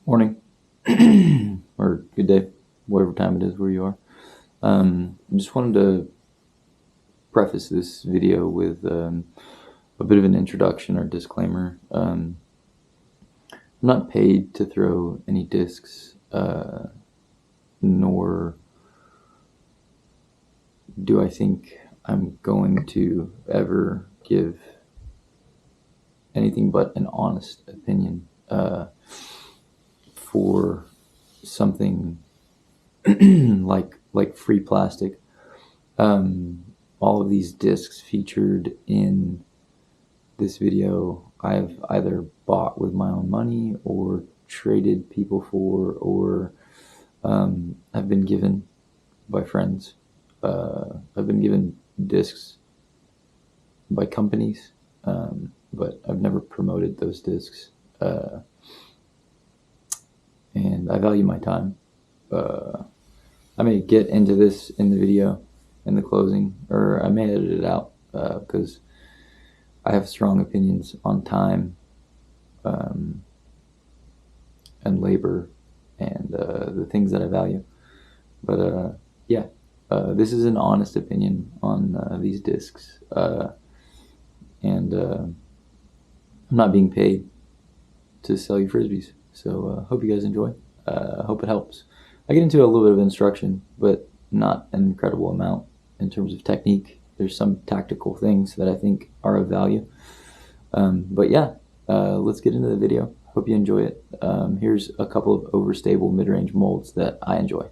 Morning or good day, whatever time it is where you are. I just wanted to preface this video with a bit of an introduction or disclaimer. I'm not paid to throw any discs, nor do I think I'm going to ever give anything but an honest opinion for something like free plastic. All of these discs featured in this video I've either bought with my own money or traded people for, or have been given by friends. I've been given discs by companies, but I've never promoted those discs. And I value my time. I may get into this in the video, in the closing, or I may edit it out because I have strong opinions on time and labor and the things that I value. But yeah, this is an honest opinion on these discs. And I'm not being paid to sell you frisbees. So hope you guys enjoy. Hope it helps. I get into a little bit of instruction, but not an incredible amount in terms of technique. There's some tactical things that I think are of value. But yeah, let's get into the video. Hope you enjoy it. Here's a couple of Overstable mid-range molds that I enjoy.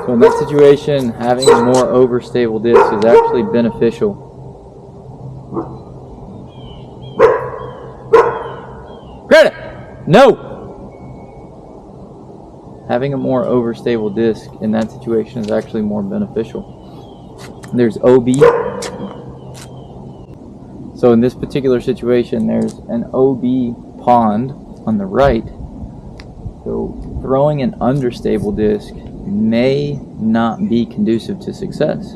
So in that situation, having a more overstable disc is actually beneficial. Greta! No! Having a more overstable disc in that situation is actually more beneficial. There's OB. So in this particular situation, there's an OB pond on the right. So throwing an understable disc may not be conducive to success.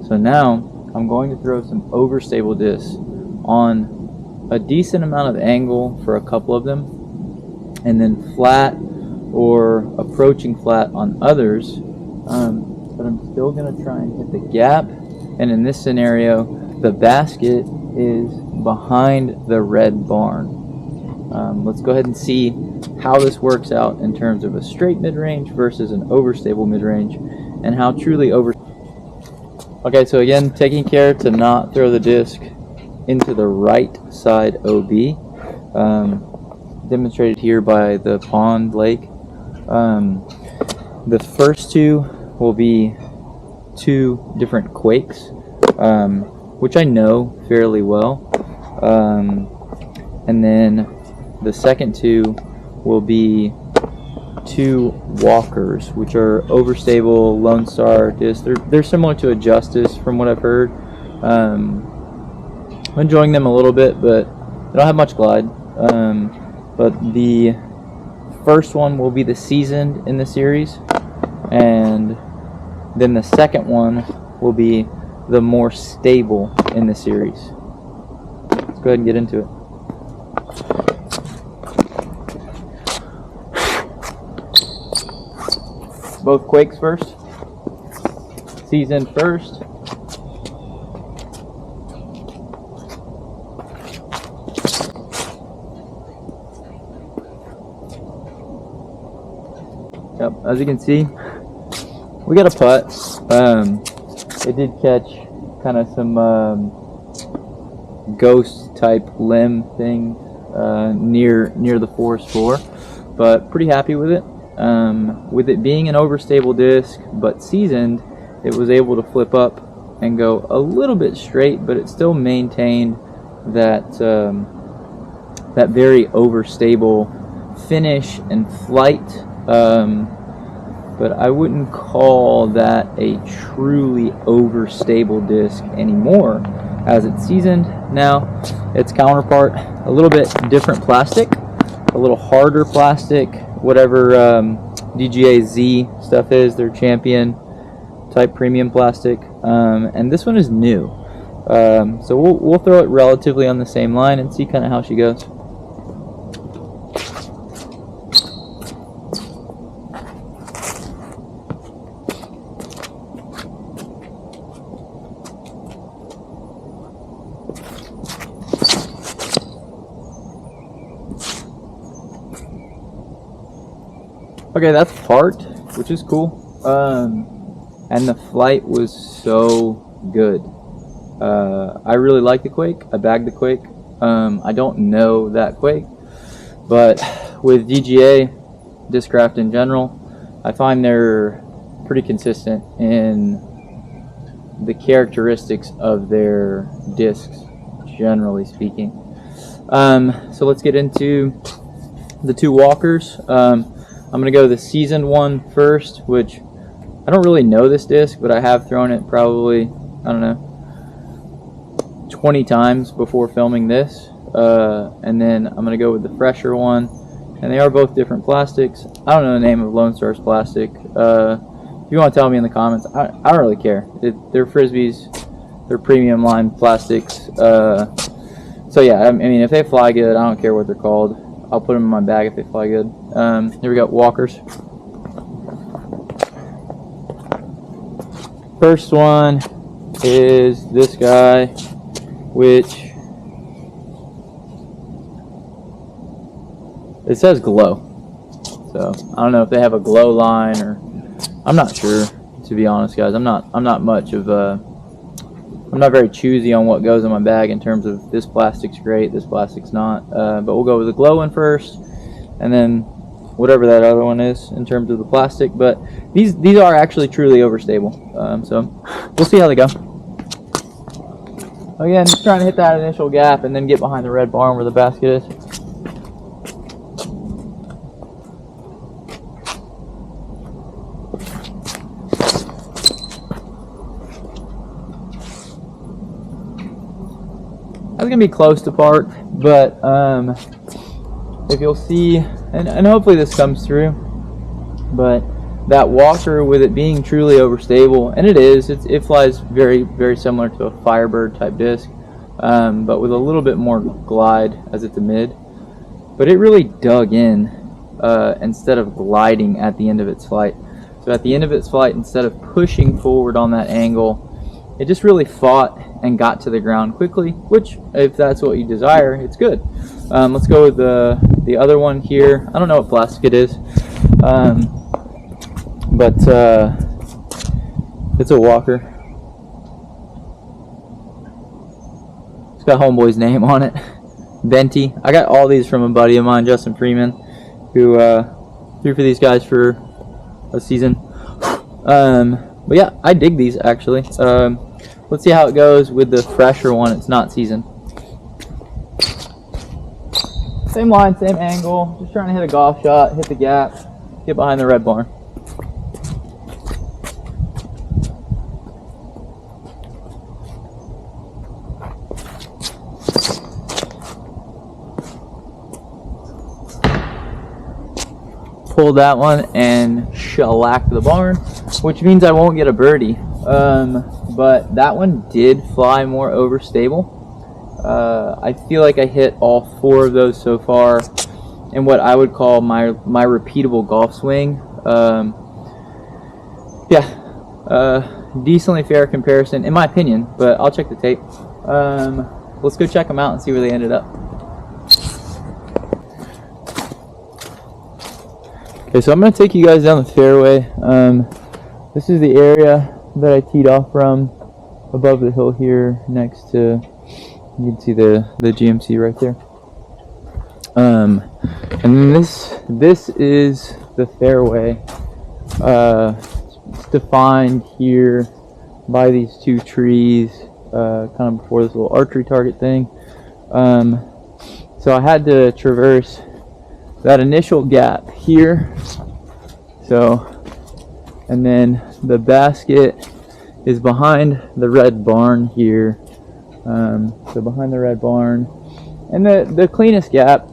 So now I'm going to throw some overstable discs on a decent amount of angle for a couple of them, and then flat or approaching flat on others. But I'm still going to try and hit the gap. And in this scenario, the basket is behind the red barn. Let's go ahead and see how this works out in terms of a straight mid-range versus an overstable mid-range, and how truly Okay, so again, taking care to not throw the disc into the right side OB. demonstrated here by the pond lake. The first two will be 2 different quakes, which I know fairly well. And then the second 2 will be 2 walkers, which are Overstable Lone Star discs. They're similar to a Justice from what I've heard. I'm enjoying them a little bit, but they don't have much glide. But the first one will be the seasoned in the series, and then the second one will be the more stable in the series. Let's go ahead and get into it. Both quakes first. Seasoned first. Yep, as you can see, we got a putt. It did catch kind of some ghost type limb thing near the forest floor, but pretty happy with it. With it being an overstable disc but seasoned, it was able to flip up and go a little bit straight, but it still maintained that that very overstable finish and flight. But I wouldn't call that a truly overstable disc anymore as it's seasoned. Now, its counterpart, a little bit different plastic, a little harder plastic, whatever DGA Z stuff is, their champion type premium plastic, and this one is new. So we'll throw it relatively on the same line and see kind of how she goes. Okay, that's parked, which is cool. And the flight was so good. I really like the Quake. I bagged the Quake. I don't know that Quake, but with DGA, Discraft in general, I find they're pretty consistent in the characteristics of their discs, generally speaking. So let's get into the 2 walkers. I'm going to go the seasoned one first, which I don't really know this disc, but I have thrown it probably, I don't know, 20 times before filming this. And then I'm going to go with the fresher one, and they are both different plastics. I don't know the name of Lone Star's plastic. If you want to tell me in the comments, I don't really care. They're frisbees, they're premium line plastics. So yeah, I mean, if they fly good, I don't care what they're called. I'll put them in my bag if they fly good. Here we go, walkers. First one is this guy, which it says glow. So I don't know if they have a glow line, or I'm not sure, to be honest, guys. I'm not much of a, I'm not very choosy on what goes in my bag in terms of this plastic's great, this plastic's not. But we'll go with the glow one first, and then whatever that other one is in terms of the plastic. But these are actually truly overstable. So we'll see how they go. Again, just trying to hit that initial gap and then get behind the red barn where the basket is. I was going to be close to park, but if you'll see, and hopefully this comes through, but that walker, with it being truly overstable, and it is, it flies very, very similar to a Firebird type disc, but with a little bit more glide as it's a mid. But it really dug in instead of gliding at the end of its flight. So at the end of its flight, instead of pushing forward on that angle, it just really fought and got to the ground quickly, which, if that's what you desire, it's good. Let's go with the other one here. I don't know what plastic it is, but it's a walker. It's got Homeboy's name on it. venti. I got all these from a buddy of mine, Justin Freeman, who threw for these guys for a season. But yeah, I dig these actually. Let's see how it goes with the fresher one. It's not seasoned. Same line, same angle. Just trying to hit a golf shot, hit the gap, get behind the red barn. Pulled that one and shellacked the barn, which means I won't get a birdie. But that one did fly more overstable. I feel like I hit all 4 of those so far in what I would call my repeatable golf swing. Decently fair comparison in my opinion, but I'll check the tape. Let's go check them out and see where they ended up. Okay, so I'm going to take you guys down the fairway. This is the area that I teed off from, above the hill here next to, you can see the GMC right there. And then this is the fairway. It's defined here by these 2 trees, kind of before this little archery target thing. So I had to traverse that initial gap here. So, and then the basket is behind the red barn here. So behind the red barn, and the cleanest gap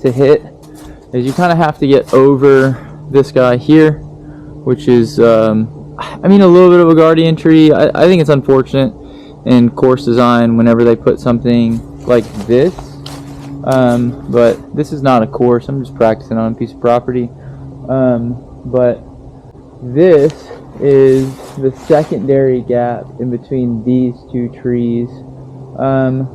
to hit is you kind of have to get over this guy here, which is I mean, a little bit of a guardian tree. I think it's unfortunate in course design whenever they put something like this, but this is not a course. I'm just practicing on a piece of property. But this is the secondary gap in between these 2 trees,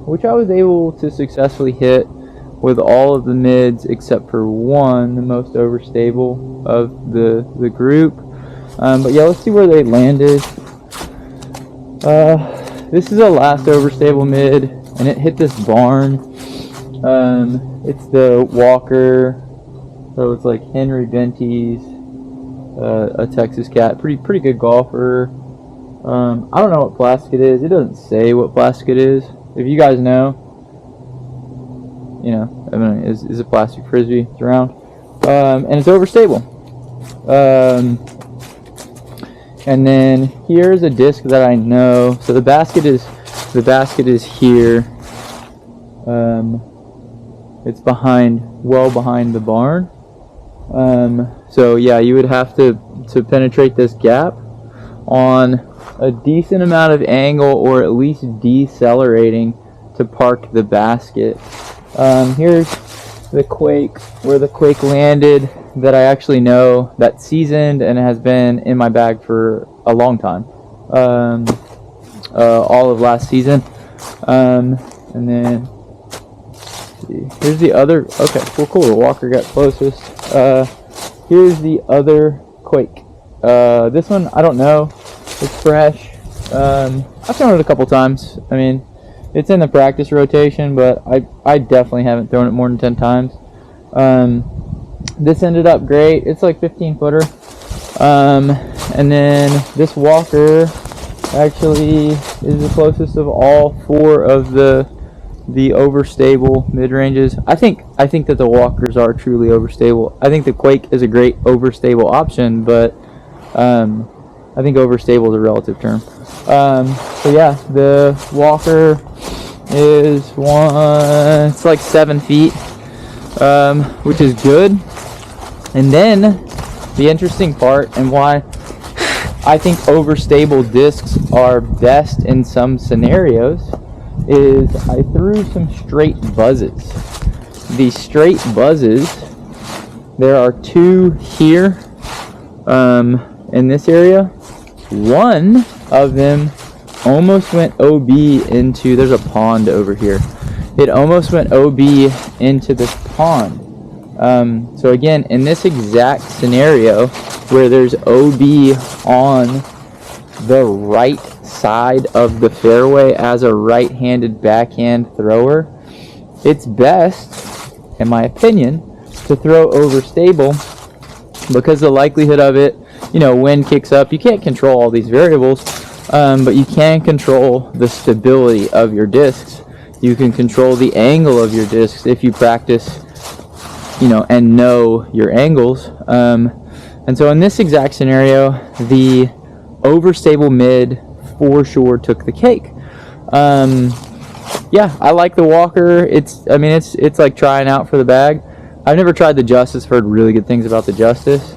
which I was able to successfully hit with all of the mids except for one, the most overstable of the group. But yeah, let's see where they landed. This is a last overstable mid, and it hit this barn. It's the Walker, so it's like Henry Bente's, a Texas cat, pretty good golfer. I don't know what plastic it is. It doesn't say what plastic it is. If you guys know, you know, I mean, is a plastic frisbee. It's round, and it's overstable. And then here's a disc that I know. So the basket is here. It's well behind the barn. So yeah, you would have to penetrate this gap on a decent amount of angle, or at least decelerating to park the basket. Here's the Quake, where the Quake landed, that I actually know, that's seasoned and has been in my bag for a long time, all of last season. And then here's the other. Okay, cool. The Walker got closest. Here's the other Quake. This one, I don't know. It's fresh. I've thrown it a couple times. I mean, it's in the practice rotation, but I definitely haven't thrown it more than 10 times. This ended up great. It's like 15-footer. And then this Walker actually is the closest of all 4 of the overstable mid-ranges. I think that the Walkers are truly overstable. I think the Quake is a great overstable option, but I think overstable is a relative term. So yeah, the Walker is it's like 7 feet, which is good. And then the interesting part, and why I think overstable discs are best in some scenarios, is I threw some straight buzzes. These straight buzzes, there are 2 here in this area. One of them almost went OB into, there's a pond over here. It almost went OB into this pond. So again, in this exact scenario where there's OB on the right side of the fairway as a right-handed backhand thrower, it's best, in my opinion, to throw overstable, because the likelihood of it, you know, wind kicks up, you can't control all these variables, but you can control the stability of your discs. You can control the angle of your discs if you practice, you know, and know your angles. And so in this exact scenario, the overstable mid for sure took the cake. Yeah, I like the Walker. It's like trying out for the bag. I've never tried the Justice. Heard really good things about the Justice.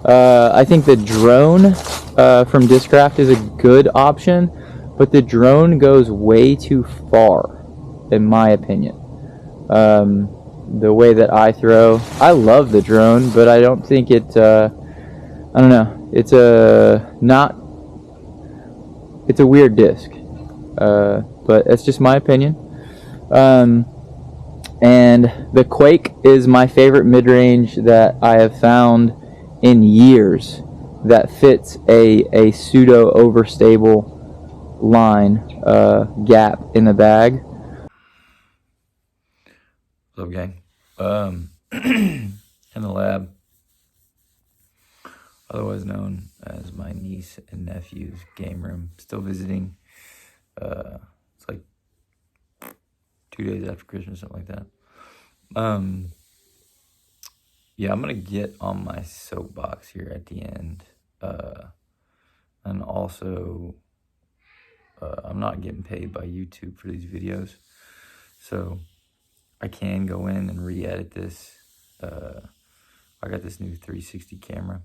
I think the drone from Discraft is a good option, but the drone goes way too far, in my opinion. The way that I throw, I love the drone, but I don't think it. I don't know. It's a weird disc, but it's just my opinion. And the Quake is my favorite mid-range that I have found in years that fits a pseudo overstable line gap in the bag. What's up, gang? In the lab, otherwise known as my niece and nephew's game room. Still visiting. It's like 2 days after Christmas, something like that. Yeah, I'm gonna get on my soapbox here at the end. And also, I'm not getting paid by YouTube for these videos, so I can go in and re-edit this. I got this new 360 camera,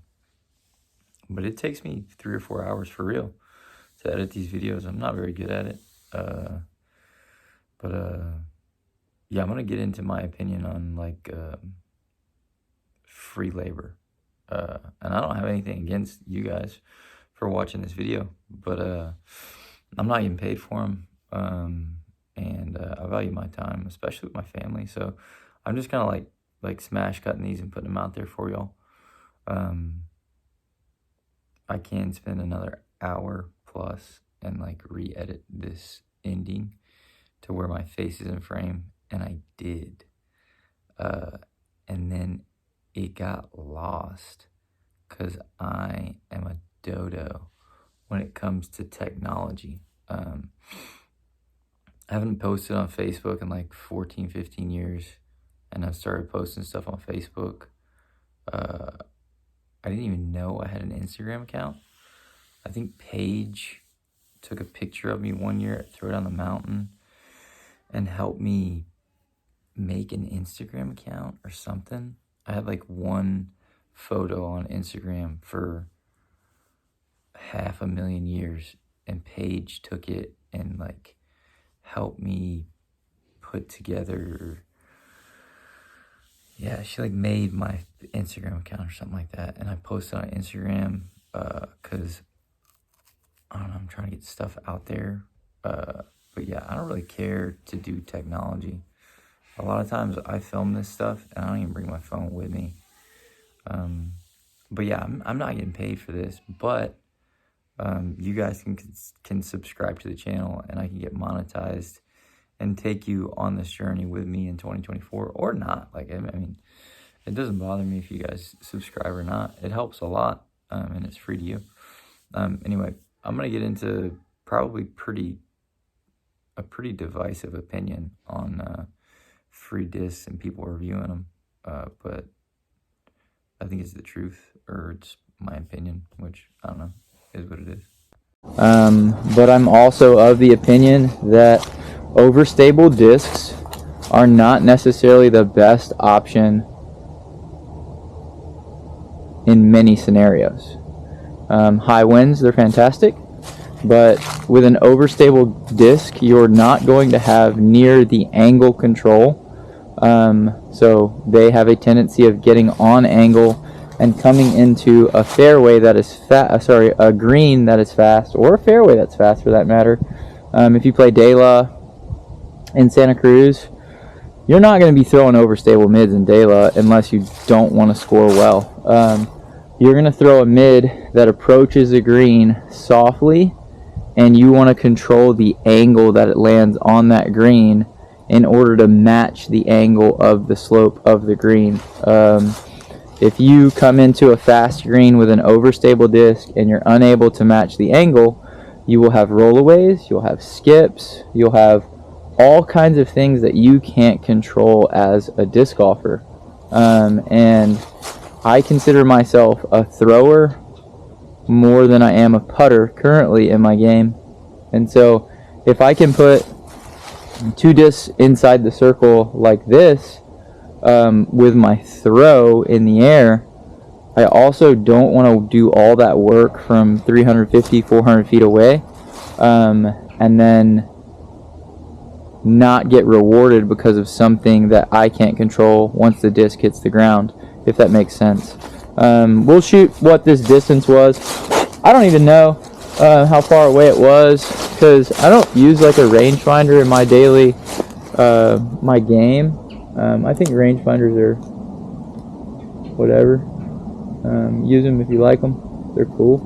but it takes me 3 or 4 hours for real to edit these videos. I'm not very good at it. Yeah, I'm gonna get into my opinion on like free labor. And I don't have anything against you guys for watching this video, but I'm not getting paid for them. And I value my time, especially with my family. So I'm just kind of like smash cutting these and putting them out there for y'all. I can spend another hour plus and like re-edit this ending to where my face is in frame, and I did. And then it got lost because I am a dodo when it comes to technology. I haven't posted on Facebook in like 14, 15 years, and I've started posting stuff on Facebook. I didn't even know I had an Instagram account. I think Paige took a picture of me one year at Throw Down the Mountain and helped me make an Instagram account or something. I had like one photo on Instagram for 500,000 years, and Paige took it and like helped me put together. Yeah, she like made my Instagram account or something like that, and I posted on Instagram because I don't know, I'm trying to get stuff out there. But yeah, I don't really care to do technology. A lot of times I film this stuff and I don't even bring my phone with me. But yeah, I'm not getting paid for this, but you guys can subscribe to the channel and I can get monetized and take you on this journey with me in 2024 or not. Like, I mean, it doesn't bother me if you guys subscribe or not. It helps a lot, and it's free to you. Anyway, I'm going to get into probably a pretty divisive opinion on free discs and people reviewing them. But I think it's the truth, or it's my opinion, which, I don't know, is what it is. But I'm also of the opinion that overstable discs are not necessarily the best option in many scenarios. High winds, they're fantastic, but with an overstable disc, you're not going to have near the angle control. So they have a tendency of getting on angle and coming into a fairway that is a green that is fast, or a fairway that's fast for that matter. If you play De La in Santa Cruz, you're not going to be throwing overstable mids in De La unless you don't want to score well. You're going to throw a mid that approaches the green softly, and you want to control the angle that it lands on that green in order to match the angle of the slope of the green. If you come into a fast green with an overstable disc and you're unable to match the angle, you will have rollaways, you'll have skips, you'll have all kinds of things that you can't control as a disc golfer. And I consider myself a thrower more than I am a putter currently in my game. And so if I can put 2 discs inside the circle like this, with my throw in the air, I also don't want to do all that work from 350, 400 feet away, and then not get rewarded because of something that I can't control once the disc hits the ground, if that makes sense. We'll shoot what this distance was. I don't even know how far away it was, because I don't use like a rangefinder in my daily my game. I think rangefinders are whatever. Use them if you like them. They're cool.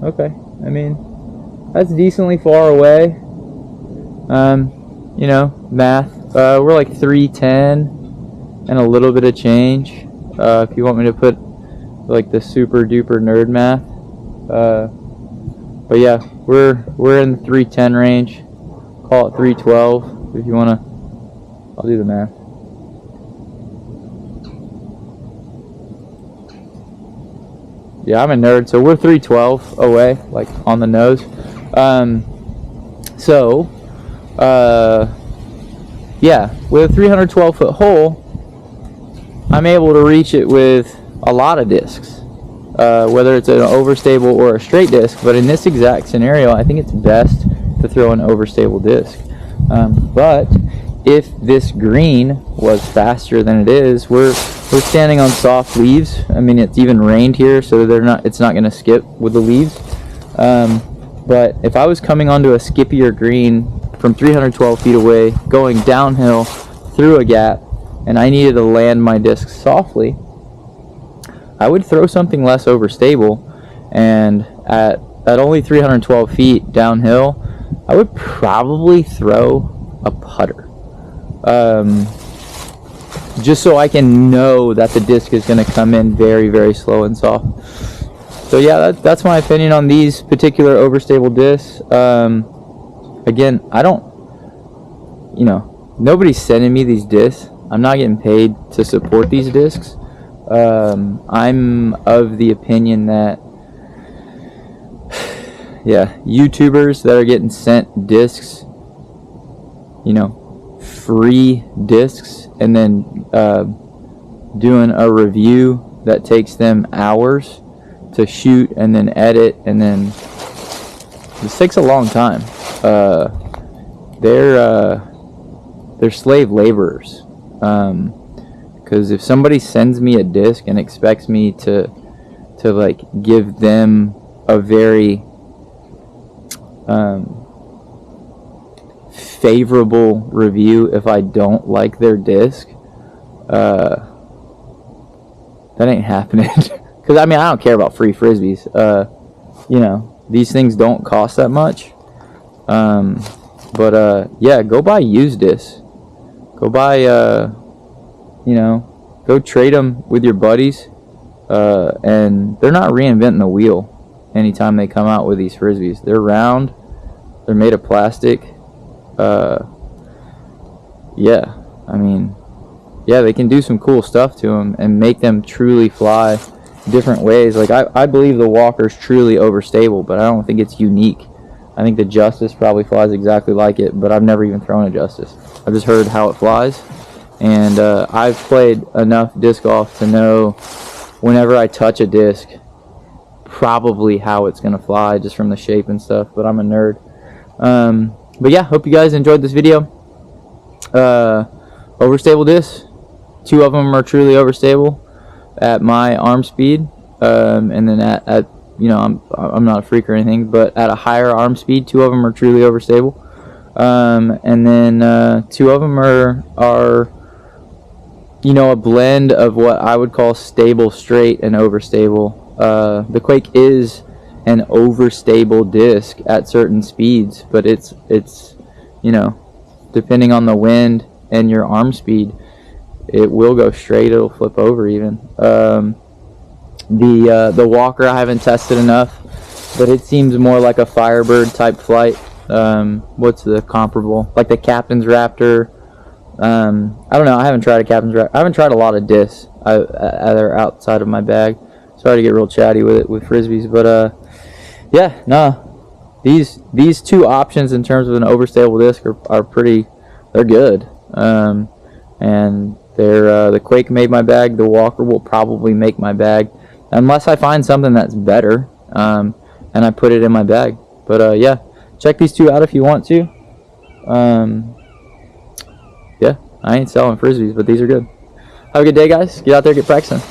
Okay. I mean, that's decently far away. You know, math. We're like 310 and a little bit of change. If you want me to put like the super duper nerd math. But yeah, we're in the 310 range. Call it 312 if you want to. I'll do the math. Yeah, I'm a nerd, so we're 312 away, like on the nose. Yeah, with a 312 foot hole, I'm able to reach it with a lot of discs, whether it's an overstable or a straight disc. But in this exact scenario, I think it's best to throw an overstable disc. But if this green was faster than it is, we're standing on soft leaves. I mean, it's even rained here, so it's not going to skip with the leaves. But if I was coming onto a skippier green from 312 feet away, going downhill through a gap, and I needed to land my disc softly, I would throw something less overstable. And at only 312 feet downhill, I would probably throw a putter. Just so I can know that the disc is going to come in very, very slow and soft. So yeah, that's my opinion on these particular overstable discs. Again, I don't, nobody's sending me these discs. I'm not getting paid to support these discs. I'm of the opinion that, yeah, YouTubers that are getting sent discs, free discs, and then doing a review that takes them hours to shoot and then edit, and then this takes a long time. They're slave laborers, because if somebody sends me a disc and expects me to like give them a very favorable review if I don't like their disc, that ain't happening. Because I don't care about free frisbees. These things don't cost that much. Yeah, go buy used discs. Go buy go trade them with your buddies, and they're not reinventing the wheel anytime they come out with these frisbees. They're round, they're made of plastic. Yeah, they can do some cool stuff to them and make them truly fly different ways. Like I believe the Walker's truly overstable, but I don't think it's unique. I think the Justice probably flies exactly like it, but I've never even thrown a Justice. I've just heard how it flies, and I've played enough disc golf to know whenever I touch a disc, probably how it's gonna fly just from the shape and stuff. But I'm a nerd. But yeah, hope you guys enjoyed this video. Overstable discs, 2 of them are truly overstable at my arm speed, and then at I'm not a freak or anything, but at a higher arm speed, 2 of them are truly overstable, and then 2 of them are a blend of what I would call stable, straight, and overstable. The Quake is an overstable disc at certain speeds, but it's you know, depending on the wind and your arm speed, it will go straight, it'll flip over even. The walker I haven't tested enough, but it seems more like a Firebird type flight. What's the comparable? Like the Captain's Raptor. I don't know, I haven't tried a Captain's Raptor. I haven't tried a lot of discs either outside of my bag. Sorry to get real chatty with it with frisbees, but yeah, no, these two options in terms of an overstable disc are pretty, they're good. And they're the Quake made my bag. The Walker will probably make my bag unless I find something that's better, and I put it in my bag. But yeah, check these two out if you want to. Yeah, I ain't selling frisbees, but these are good. Have a good day, guys. Get out there, get practicing.